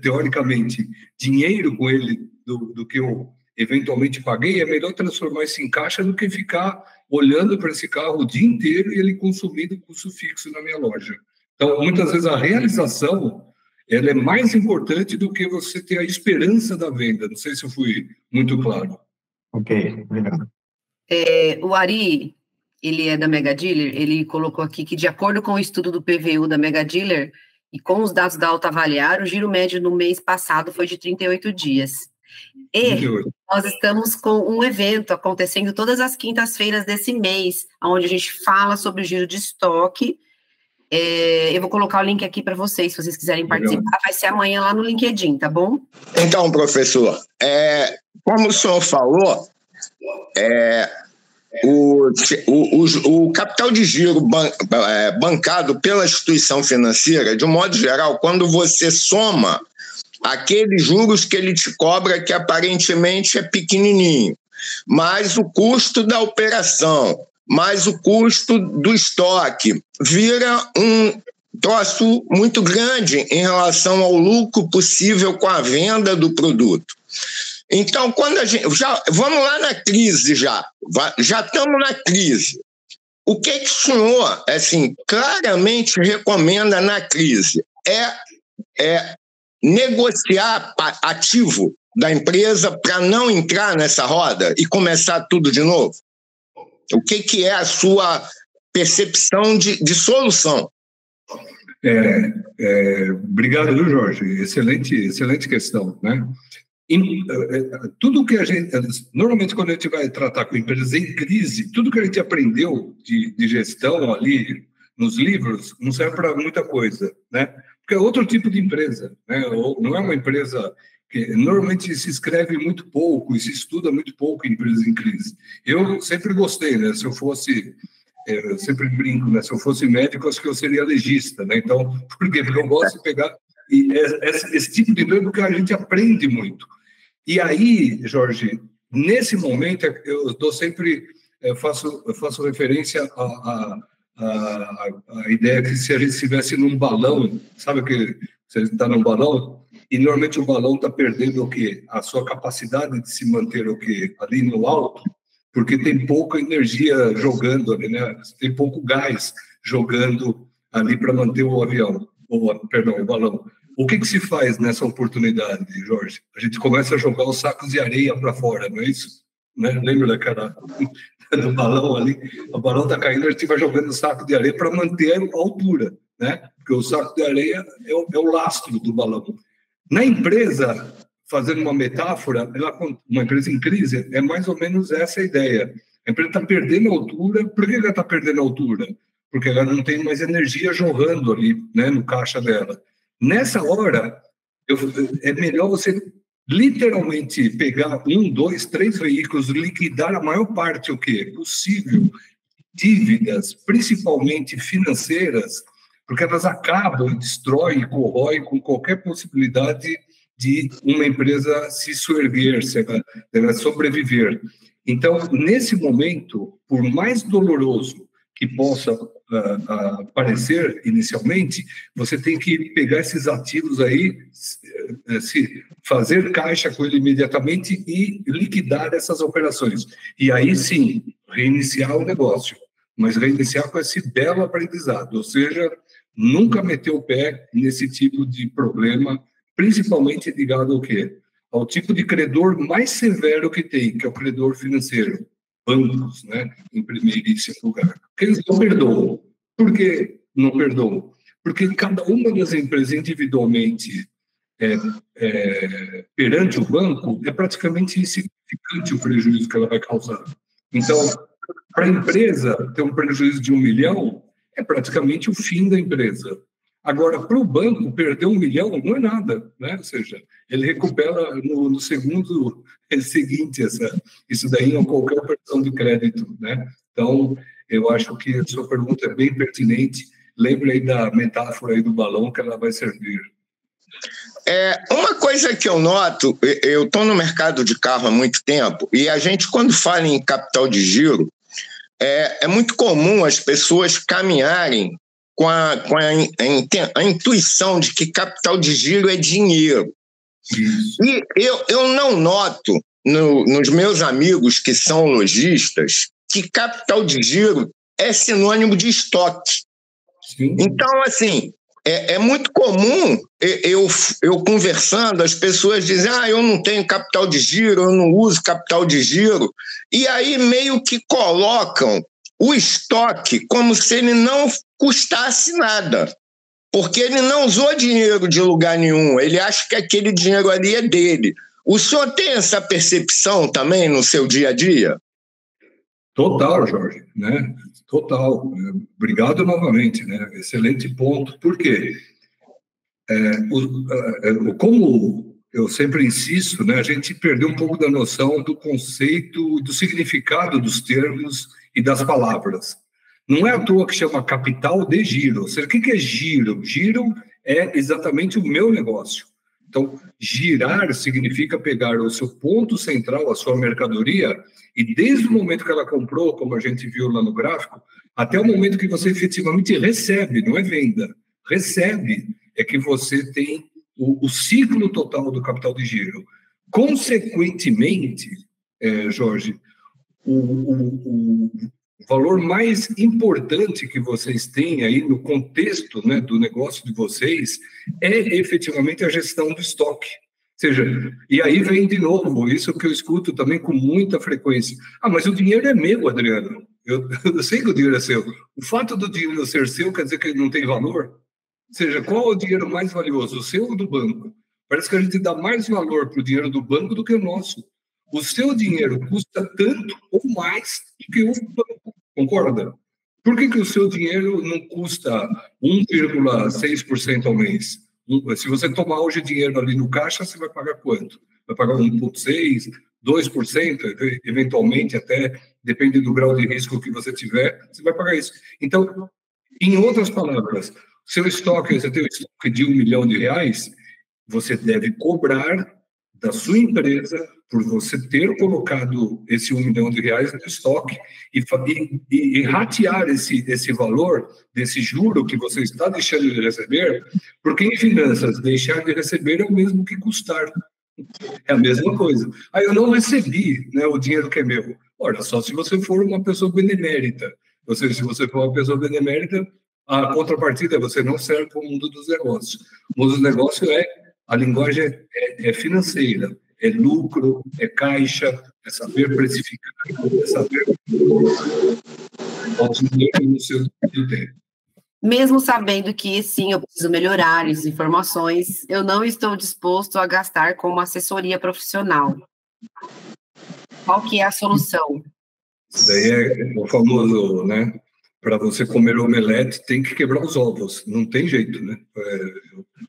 Teoricamente, dinheiro com ele do que eu eventualmente paguei, é melhor transformar isso em caixa do que ficar olhando para esse carro o dia inteiro e ele consumindo custo fixo na minha loja. Então, muitas vezes a realização ela é mais importante do que você ter a esperança da venda. Não sei se eu fui muito claro. Ok, obrigado. O Ari, ele é da Mega Dealer, ele colocou aqui que, de acordo com o estudo do PVU da Mega Dealer e com os dados da Autoavaliar, o giro médio no mês passado foi de 38 dias. E 38. Nós estamos com um evento acontecendo todas as quintas-feiras desse mês, onde a gente fala sobre o giro de estoque. Eu vou colocar o link aqui para vocês, se vocês quiserem participar. Vai ser amanhã lá no LinkedIn, tá bom? Então, professor, como o senhor falou, o capital de giro bancado pela instituição financeira, de um modo geral, quando você soma aqueles juros que ele te cobra, que aparentemente é pequenininho, mais o custo da operação, mais o custo do estoque, vira um troço muito grande em relação ao lucro possível com a venda do produto. Então, quando a gente... vamos lá na crise já estamos na crise. O que o senhor, assim, claramente recomenda na crise? É negociar ativo da empresa para não entrar nessa roda e começar tudo de novo? O que é a sua percepção de solução? Obrigado, viu, Jorge? Excelente questão, né? Tudo que a gente... Normalmente, quando a gente vai tratar com empresas em crise, tudo que a gente aprendeu de gestão ali nos livros não serve para muita coisa, né? Porque é outro tipo de empresa, né? Não é uma empresa... Normalmente se escreve muito pouco e se estuda muito pouco em empresas em crise. Eu sempre gostei, né? Se eu fosse... eu sempre brinco, né? Se eu fosse médico, acho que eu seria legista, né? Então, por quê? Porque eu gosto de pegar esse tipo de empresa, porque a gente aprende muito. E aí, Jorge, nesse momento, eu dou sempre... eu faço referência à ideia que se a gente estivesse num balão, sabe que você está num balão... E normalmente o balão está perdendo o quê? A sua capacidade de se manter o quê? Ali no alto, porque tem pouca energia jogando ali, né? Tem pouco gás jogando ali para manter o avião, o balão. O que se faz nessa oportunidade, Jorge? A gente começa a jogar os sacos de areia para fora, não é isso? Né? Lembra daquela do balão ali? O balão está caindo, a gente vai jogando saco de areia para manter a altura, né? Porque o saco de areia é o lastro do balão. Na empresa, fazendo uma metáfora, uma empresa em crise, é mais ou menos essa a ideia. A empresa está perdendo altura. Por que ela está perdendo altura? Porque ela não tem mais energia jorrando ali, né, no caixa dela. Nessa hora, é melhor você literalmente pegar 1, 2, 3 veículos, liquidar a maior parte possível, dívidas, principalmente financeiras, porque elas acabam, destroem, corroem com qualquer possibilidade de uma empresa se soerguer, ela sobreviver. Então, nesse momento, por mais doloroso que possa parecer inicialmente, você tem que pegar esses ativos aí, fazer caixa com ele imediatamente e liquidar essas operações. E aí sim, reiniciar o negócio, mas reiniciar com esse belo aprendizado, ou seja, nunca meter o pé nesse tipo de problema, principalmente ligado ao quê? Ao tipo de credor mais severo que tem, que é o credor financeiro, bancos, né, em primeiríssimo lugar. Porque eles não perdoam. Por que não perdoam? Porque cada uma das empresas individualmente perante o banco é praticamente insignificante o prejuízo que ela vai causar. Então, para a empresa ter um prejuízo de 1 milhão, é praticamente o fim da empresa. Agora, para o banco, perder 1 milhão não é nada, né? Ou seja, ele recupera no segundo seguinte isso daí em qualquer operação de crédito, né? Então, eu acho que a sua pergunta é bem pertinente. Lembre aí da metáfora aí do balão, que ela vai servir. Uma coisa que eu noto, eu estou no mercado de carro há muito tempo, e a gente, quando fala em capital de giro, é muito comum as pessoas caminharem com a intuição de que capital de giro é dinheiro. E eu não noto nos meus amigos que são lojistas que capital de giro é sinônimo de estoque. Sim. Então, assim, é muito comum eu conversando, as pessoas dizem, eu não tenho capital de giro, eu não uso capital de giro, e aí meio que colocam o estoque como se ele não custasse nada, porque ele não usou dinheiro de lugar nenhum, ele acha que aquele dinheiro ali é dele. O senhor tem essa percepção também no seu dia a dia? Total, Jorge, né? Total. Obrigado novamente, né? Excelente ponto. Por quê? Como eu sempre insisto, né? A gente perdeu um pouco da noção do conceito, do significado dos termos e das palavras. Não é à toa que chama capital de giro. Ou seja, o que é giro? Giro é exatamente o meu negócio. Então, girar significa pegar o seu ponto central, a sua mercadoria, e desde o momento que ela comprou, como a gente viu lá no gráfico, até o momento que você efetivamente recebe, não é venda, recebe, é que você tem o ciclo total do capital de giro. Consequentemente, Jorge, o valor mais importante que vocês têm aí no contexto, né, do negócio de vocês é efetivamente a gestão do estoque. Ou seja, e aí vem de novo isso que eu escuto também com muita frequência. Mas o dinheiro é meu, Adriano. Eu sei que o dinheiro é seu. O fato do dinheiro ser seu quer dizer que ele não tem valor? Ou seja, qual é o dinheiro mais valioso, o seu ou do banco? Parece que a gente dá mais valor para o dinheiro do banco do que o nosso. O seu dinheiro custa tanto ou mais do que o banco, concorda? Por que o seu dinheiro não custa 1,6% ao mês? Se você tomar hoje dinheiro ali no caixa, você vai pagar quanto? Vai pagar 1,6%, 2%, eventualmente até, depende do grau de risco que você tiver, você vai pagar isso. Então, em outras palavras, seu estoque, você tem um estoque de R$1 milhão, você deve cobrar da sua empresa por você ter colocado esse R$1 milhão no estoque e ratear esse valor desse juro que você está deixando de receber, porque em finanças, deixar de receber é o mesmo que custar. É a mesma coisa. Eu não recebi, né, o dinheiro que é meu. Olha, só se você for uma pessoa benemérita. Ou seja, se você for uma pessoa benemérita, a contrapartida é você não serve para o mundo dos negócios. O mundo dos negócios a linguagem é financeira, é lucro, é caixa, é saber precificar, é saber o dinheiro no seu tempo. Mesmo sabendo que, sim, eu preciso melhorar as informações, eu não estou disposto a gastar com uma assessoria profissional. Qual que é a solução? Isso daí é o famoso, né? Para você comer omelete, tem que quebrar os ovos. Não tem jeito, né?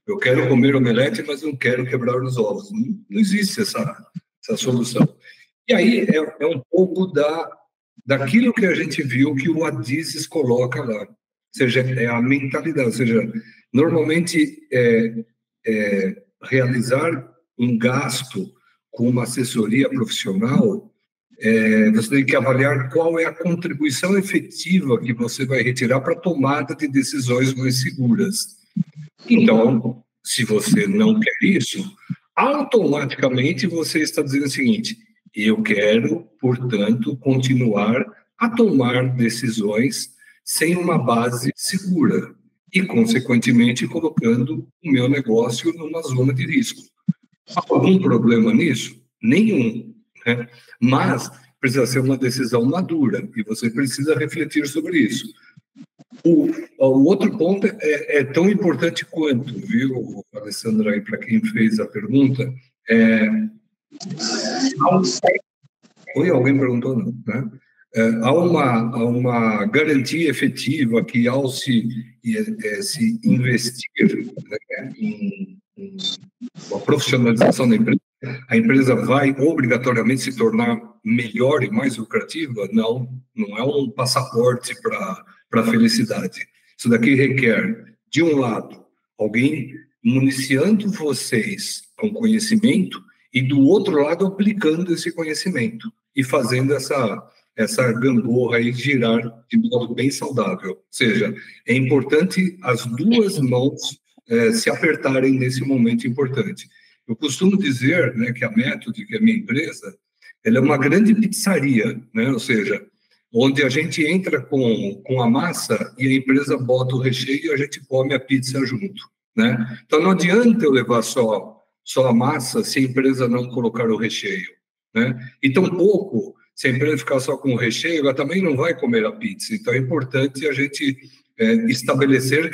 Eu quero comer omelete, mas não quero quebrar os ovos. Não existe essa solução. E aí é um pouco daquilo que a gente viu que o Adizes coloca lá. Ou seja, é a mentalidade. Ou seja, normalmente realizar um gasto com uma assessoria profissional, você tem que avaliar qual é a contribuição efetiva que você vai retirar para a tomada de decisões mais seguras. Então, se você não quer isso, automaticamente você está dizendo o seguinte: eu quero, portanto, continuar a tomar decisões sem uma base segura e, consequentemente, colocando o meu negócio numa zona de risco. Há algum problema nisso? Nenhum. Né? Mas precisa ser uma decisão madura e você precisa refletir sobre isso. O outro ponto é tão importante quanto, viu, Alessandra, aí para quem fez a pergunta, alguém perguntou, não, né? há uma garantia efetiva que, ao se investir, né, em uma profissionalização da empresa, a empresa vai obrigatoriamente se tornar melhor e mais lucrativa? Não é um passaporte para a felicidade. Isso daqui requer, de um lado, alguém municiando vocês com conhecimento e, do outro lado, aplicando esse conhecimento e fazendo essa gangorra aí girar de modo bem saudável. Ou seja, é importante as duas mãos se apertarem nesse momento importante. Eu costumo dizer, né, que a Método, que é a minha empresa, ela é uma grande pizzaria, né? Ou seja, onde a gente entra com a massa e a empresa bota o recheio e a gente come a pizza junto, né? Então, não adianta eu levar só a massa se a empresa não colocar o recheio, né? E tampouco, se a empresa ficar só com o recheio, ela também não vai comer a pizza. Então, é importante a gente estabelecer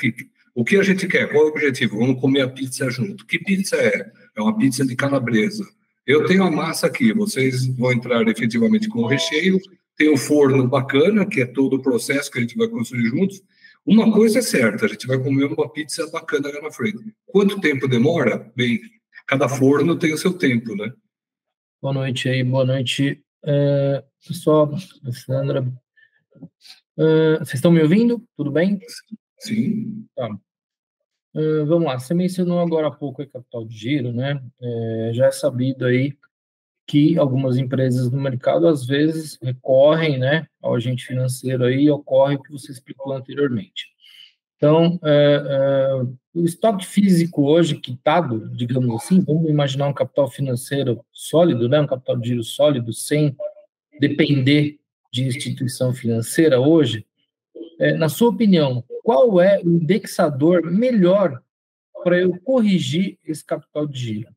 o que a gente quer, qual é o objetivo? Vamos comer a pizza junto. Que pizza é? É uma pizza de calabresa. Eu tenho a massa aqui, vocês vão entrar efetivamente com o recheio, tem o forno bacana, que é todo o processo que a gente vai construir juntos. Uma coisa é certa, a gente vai comer uma pizza bacana lá na frente. Quanto tempo demora? Bem, cada forno tem o seu tempo, né? Boa noite aí, boa noite. Pessoal, Sandra, vocês estão me ouvindo? Tudo bem? Sim. Tá. Vamos lá, você mencionou agora há pouco a capital de giro, né? Já é sabido aí que algumas empresas no mercado, às vezes, recorrem, né, ao agente financeiro aí, e ocorre o que você explicou anteriormente. Então, o estoque físico hoje quitado, digamos assim, vamos imaginar um capital financeiro sólido, né, um capital de giro sólido, sem depender de instituição financeira hoje, na sua opinião, qual é o indexador melhor para eu corrigir esse capital de giro?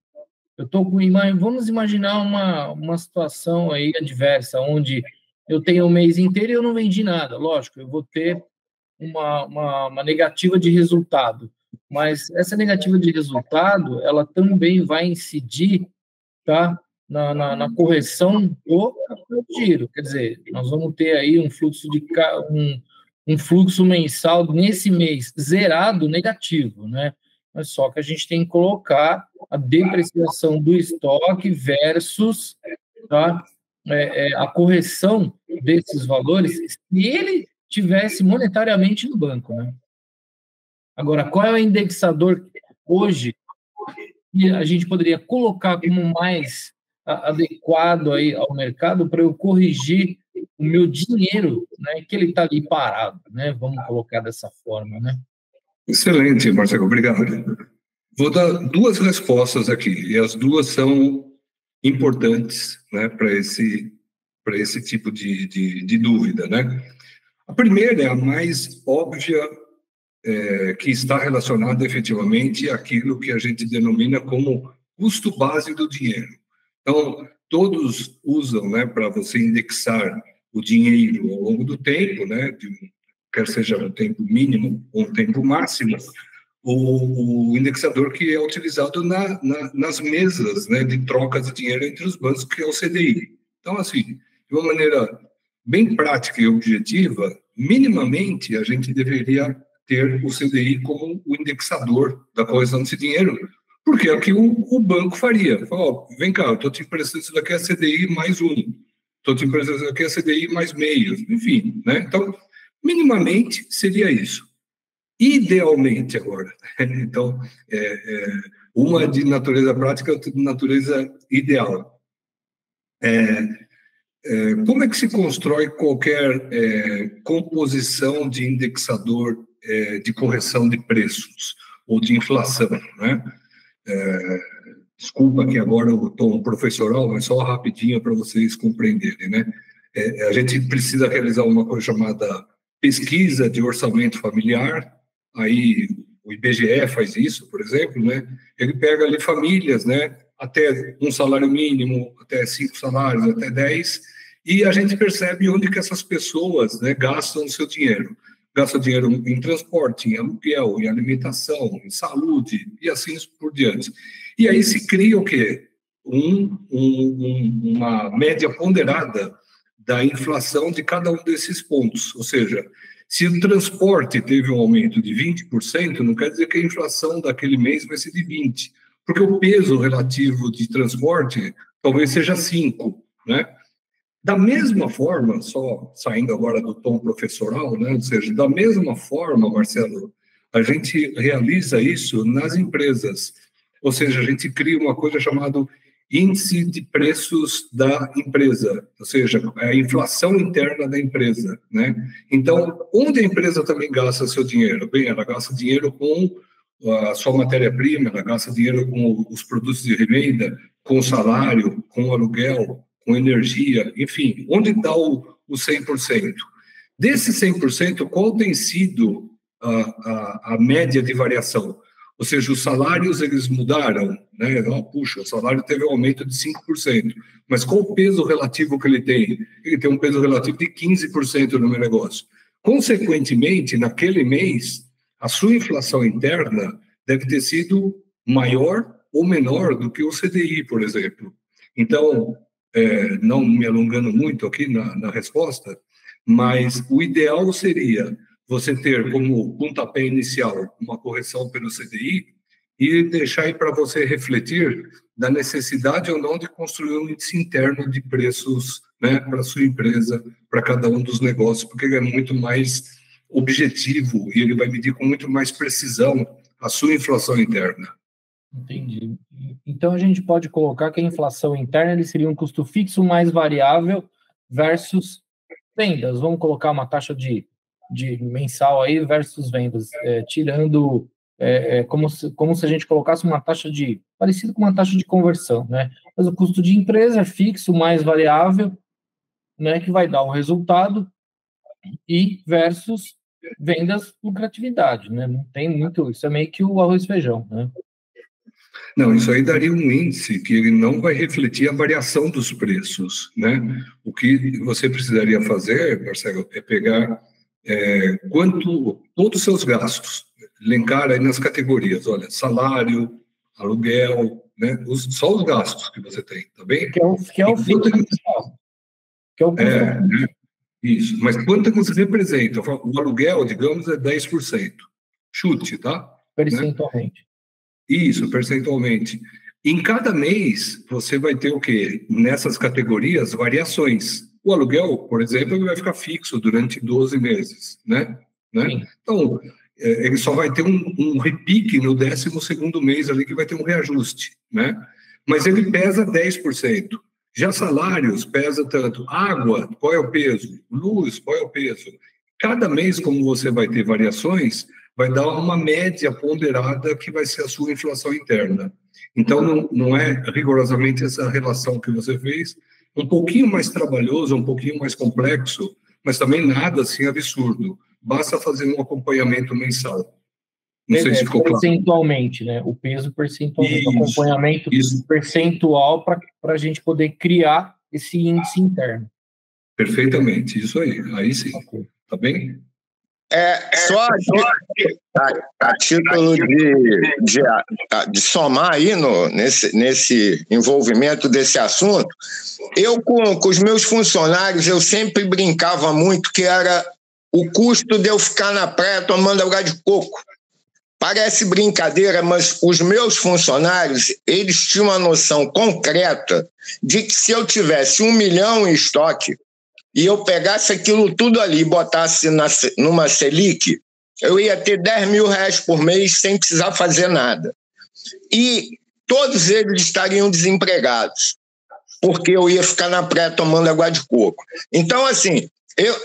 Vamos imaginar uma situação aí adversa, onde eu tenho um mês inteiro e eu não vendi nada. Lógico, eu vou ter uma negativa de resultado, mas essa negativa de resultado, ela também vai incidir, tá, na correção do capital de giro. Quer dizer, nós vamos ter aí um fluxo mensal nesse mês zerado, negativo, né? Mas só que a gente tem que colocar a depreciação do estoque versus, tá, a correção desses valores se ele tivesse monetariamente no banco, né? Agora, qual é o indexador hoje que a gente poderia colocar como mais adequado aí ao mercado para eu corrigir o meu dinheiro, né, que ele está ali parado, né? Vamos colocar dessa forma, né? Excelente, Marcelo, obrigado. Vou dar duas respostas aqui, e as duas são importantes, né, para esse tipo de dúvida, né? A primeira é a mais óbvia, que está relacionada efetivamente àquilo que a gente denomina como custo base do dinheiro. Então, todos usam, né, para você indexar o dinheiro ao longo do tempo, né, quer seja um tempo mínimo ou um tempo máximo, o indexador que é utilizado nas mesas, né, de troca de dinheiro entre os bancos, que é o CDI. Então, assim, de uma maneira bem prática e objetiva, minimamente a gente deveria ter o CDI como o indexador da correção desse dinheiro, porque é o que o banco faria. Fala, vem cá, eu estou te emprestando isso daqui a CDI mais 1, estou te emprestando isso daqui a CDI mais meio, enfim, né? Então, minimamente seria isso. Idealmente agora. Então, uma de natureza prática, outra de natureza ideal. Como é que se constrói qualquer composição de indexador de correção de preços ou de inflação, né? Desculpa que agora eu estou um professoral, mas só rapidinho para vocês compreenderem, né? A gente precisa realizar uma coisa chamada pesquisa de orçamento familiar. Aí o IBGE faz isso, por exemplo, né? Ele pega ali famílias, né? Até um salário mínimo, até 5 salários, até 10, e a gente percebe onde que essas pessoas, né, gastam o seu dinheiro. Gastam dinheiro em transporte, em aluguel, em alimentação, em saúde, e assim por diante. E aí se cria o quê? Uma média ponderada da inflação de cada um desses pontos. Ou seja, se o transporte teve um aumento de 20%, não quer dizer que a inflação daquele mês vai ser de 20%, porque o peso relativo de transporte talvez seja 5%, né? Da mesma forma, só saindo agora do tom professoral, né? Ou seja, da mesma forma, Marcelo, a gente realiza isso nas empresas. Ou seja, a gente cria uma coisa chamada índice de preços da empresa, ou seja, a inflação interna da empresa, né? Então, onde a empresa também gasta seu dinheiro? Bem, ela gasta dinheiro com a sua matéria-prima, ela gasta dinheiro com os produtos de revenda, com o salário, com o aluguel, com energia, enfim, onde está o 100%? Desse 100%, qual tem sido a média de variação? Ou seja, os salários, eles mudaram, né? Puxa, o salário teve um aumento de 5%, mas qual o peso relativo que ele tem? Ele tem um peso relativo de 15% no meu negócio. Consequentemente, naquele mês, a sua inflação interna deve ter sido maior ou menor do que o CDI, por exemplo. Então, não me alongando muito aqui na resposta, mas o ideal seria você ter como pontapé inicial uma correção pelo CDI e deixar aí para você refletir da necessidade ou não de construir um índice interno de preços, né, para a sua empresa, para cada um dos negócios, porque ele é muito mais objetivo e ele vai medir com muito mais precisão a sua inflação interna. Entendi. Então, a gente pode colocar que a inflação interna ele seria um custo fixo mais variável versus vendas. Vamos colocar uma taxa de mensal aí versus vendas, tirando como se a gente colocasse uma taxa parecido com uma taxa de conversão, né? Mas o custo de empresa é fixo mais variável, né, que vai dar o resultado, e versus vendas lucratividade, né? Não tem muito, isso é meio que o arroz e feijão, né? Não, isso aí daria um índice que ele não vai refletir a variação dos preços, né? O que você precisaria fazer, Marcelo, é pegar todos os seus gastos, elencar aí nas categorias, olha, salário, aluguel, né? Só os gastos que você tem, tá bem? Que é o fixo fiscal. Que é o custo. Isso, mas quanto que você representa? O aluguel, digamos, é 10%. Chute, tá? Percentualmente. Né? Isso, percentualmente. Em cada mês, você vai ter o quê? Nessas categorias, variações. O aluguel, por exemplo, ele vai ficar fixo durante 12 meses, né? Então, ele só vai ter um repique no 12º mês ali, que vai ter um reajuste, né? Mas ele pesa 10%. Já salários pesa tanto. Água, qual é o peso? Luz, qual é o peso? Cada mês, como você vai ter variações, vai dar uma média ponderada que vai ser a sua inflação interna. Então, não é rigorosamente essa relação que você fez, um pouquinho mais trabalhoso, um pouquinho mais complexo, mas também nada assim absurdo. Basta fazer um acompanhamento mensal. Não sei se ficou claro. Percentualmente, né? O peso percentualmente, o acompanhamento percentual para a gente poder criar esse índice interno. Perfeitamente, isso aí. Aí sim. Okay. Tá bem? Só a título de somar aí nesse envolvimento desse assunto, eu com os meus funcionários, eu sempre brincava muito que era o custo de eu ficar na praia tomando água de coco. Parece brincadeira, mas os meus funcionários, eles tinham uma noção concreta de que se eu tivesse 1 milhão em estoque e eu pegasse aquilo tudo ali e botasse numa Selic, eu ia ter R$10.000 por mês sem precisar fazer nada. E todos eles estariam desempregados, porque eu ia ficar na praia tomando água de coco. Então, assim,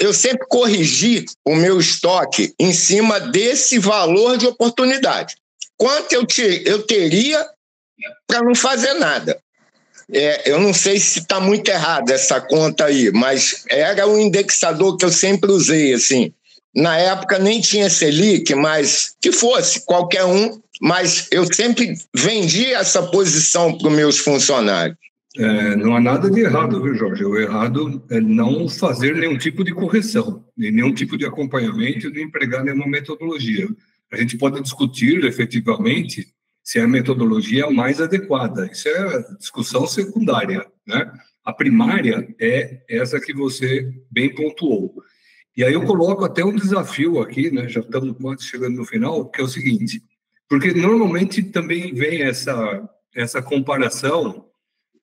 eu sempre corrigi o meu estoque em cima desse valor de oportunidade. Quanto eu teria para não fazer nada? Eu não sei se está muito errado essa conta aí, mas era um indexador que eu sempre usei, assim. Na época nem tinha Selic, mas que fosse qualquer um, mas eu sempre vendi essa posição para os meus funcionários. Não há nada de errado, viu, Jorge? O errado é não fazer nenhum tipo de correção, nenhum tipo de acompanhamento, nem empregar nenhuma metodologia. A gente pode discutir, efetivamente, se a metodologia é a mais adequada. Isso é discussão secundária, né? A primária é essa que você bem pontuou. E aí eu coloco até um desafio aqui, né? Já estamos quase chegando no final, que é o seguinte, porque normalmente também vem essa comparação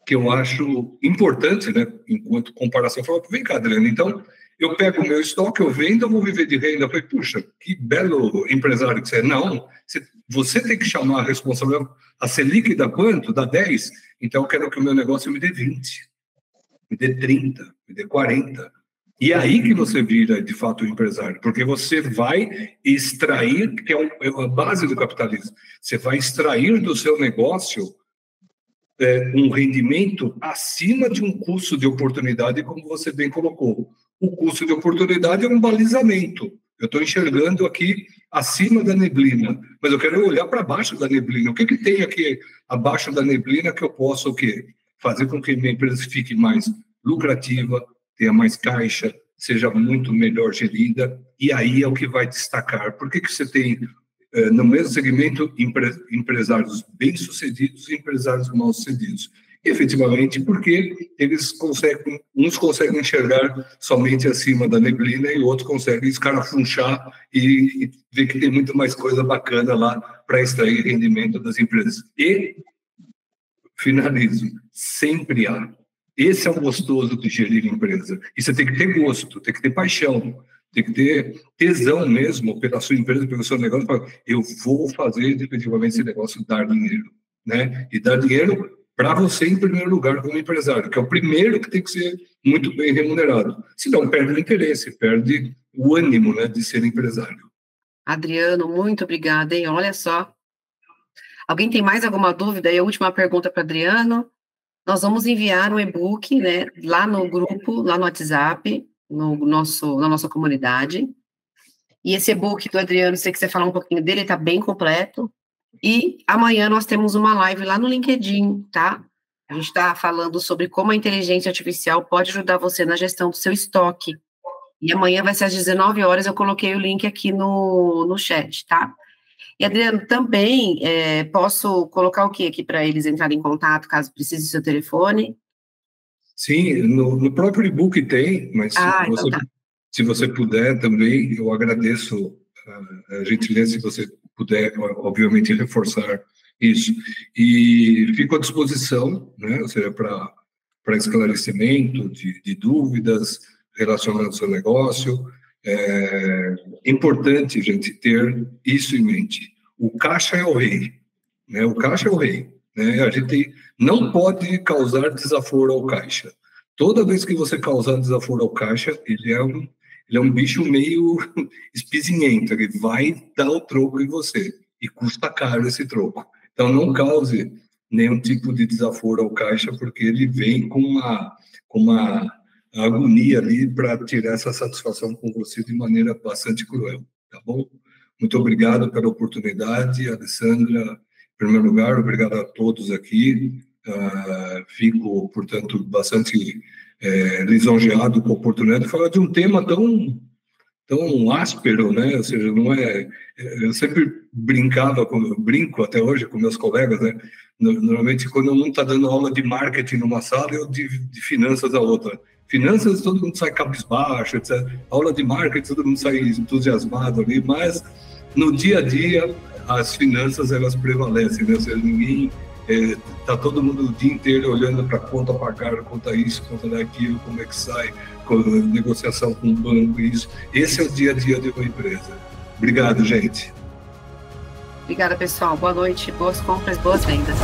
que eu acho importante, né? Enquanto comparação, eu falo, vem cá, Adriano, então eu pego o meu estoque, eu vendo, eu vou viver de renda. Eu falei, puxa, que belo empresário que você é. Não, você tem que chamar a responsabilidade. A Selic dá quanto? Dá 10? Então eu quero que o meu negócio me dê 20, me dê 30, me dê 40. E é aí que você vira, de fato, um empresário, porque você vai extrair, que é a base do capitalismo, você vai extrair do seu negócio um rendimento acima de um custo de oportunidade, como você bem colocou. O custo de oportunidade é um balizamento. Eu estou enxergando aqui acima da neblina, mas eu quero olhar para baixo da neblina. O que tem aqui abaixo da neblina que eu posso o quê? Fazer com que minha empresa fique mais lucrativa, tenha mais caixa, seja muito melhor gerida, e aí é o que vai destacar. Por que você tem, no mesmo segmento, empresários bem-sucedidos e empresários mal-sucedidos? Efetivamente, porque uns conseguem enxergar somente acima da neblina e outros conseguem escarafunchar e ver que tem muito mais coisa bacana lá para extrair rendimento das empresas. E, finalizo, sempre há. Esse é o gostoso de gerir empresa. E você tem que ter gosto, tem que ter paixão, tem que ter tesão mesmo pela sua empresa, pelo seu negócio. Eu vou fazer efetivamente esse negócio dar dinheiro, né? E dar dinheiro para você em primeiro lugar como empresário, que é o primeiro que tem que ser muito bem remunerado. Senão perde o interesse, perde o ânimo, né, de ser empresário. Adriano, muito obrigada, hein? Olha só. Alguém tem mais alguma dúvida? E a última pergunta para Adriano. Nós vamos enviar um e-book, né, lá no grupo, lá no WhatsApp, na nossa comunidade. E esse e-book do Adriano, se você quiser falar um pouquinho dele, está bem completo. E amanhã nós temos uma live lá no LinkedIn, tá? A gente está falando sobre como a inteligência artificial pode ajudar você na gestão do seu estoque. E amanhã vai ser às 19 horas, eu coloquei o link aqui no chat, tá? E, Adriano, também posso colocar o que aqui para eles entrarem em contato, caso precise do seu telefone? Sim, no próprio e-book tem, mas se você puder também, eu agradeço a gentileza se você puder, obviamente, reforçar isso. E fico à disposição, né, ou seja, para esclarecimento de dúvidas relacionadas ao seu negócio. É importante, gente, ter isso em mente. O caixa é o rei, né? O caixa é o rei, né? A gente não pode causar desaforo ao caixa. Toda vez que você causar desaforo ao caixa, ele é um bicho meio espizinhento, ele vai dar o troco em você, e custa caro esse troco. Então, não cause nenhum tipo de desaforo ao caixa, porque ele vem com uma agonia ali para tirar essa satisfação com você de maneira bastante cruel, tá bom? Muito obrigado pela oportunidade, Alessandra. Em primeiro lugar, obrigado a todos aqui. Fico, portanto, bastante lisonjeado com a oportunidade de falar de um tema tão áspero, né? Ou seja, não é... Eu sempre brinco até hoje com meus colegas, né? Normalmente, quando um está dando aula de marketing numa sala, eu de finanças a outra. Finanças, todo mundo sai cabisbaixo, etc. Aula de marketing, todo mundo sai entusiasmado ali, mas no dia a dia, as finanças, elas prevalecem, né? Ou seja, ninguém... Está todo mundo o dia inteiro olhando para conta a pagar, conta isso, conta daquilo, como é que sai, com negociação com o banco, isso. Esse é o dia a dia de uma empresa. Obrigado, gente. Obrigada, pessoal. Boa noite, boas compras, boas vendas.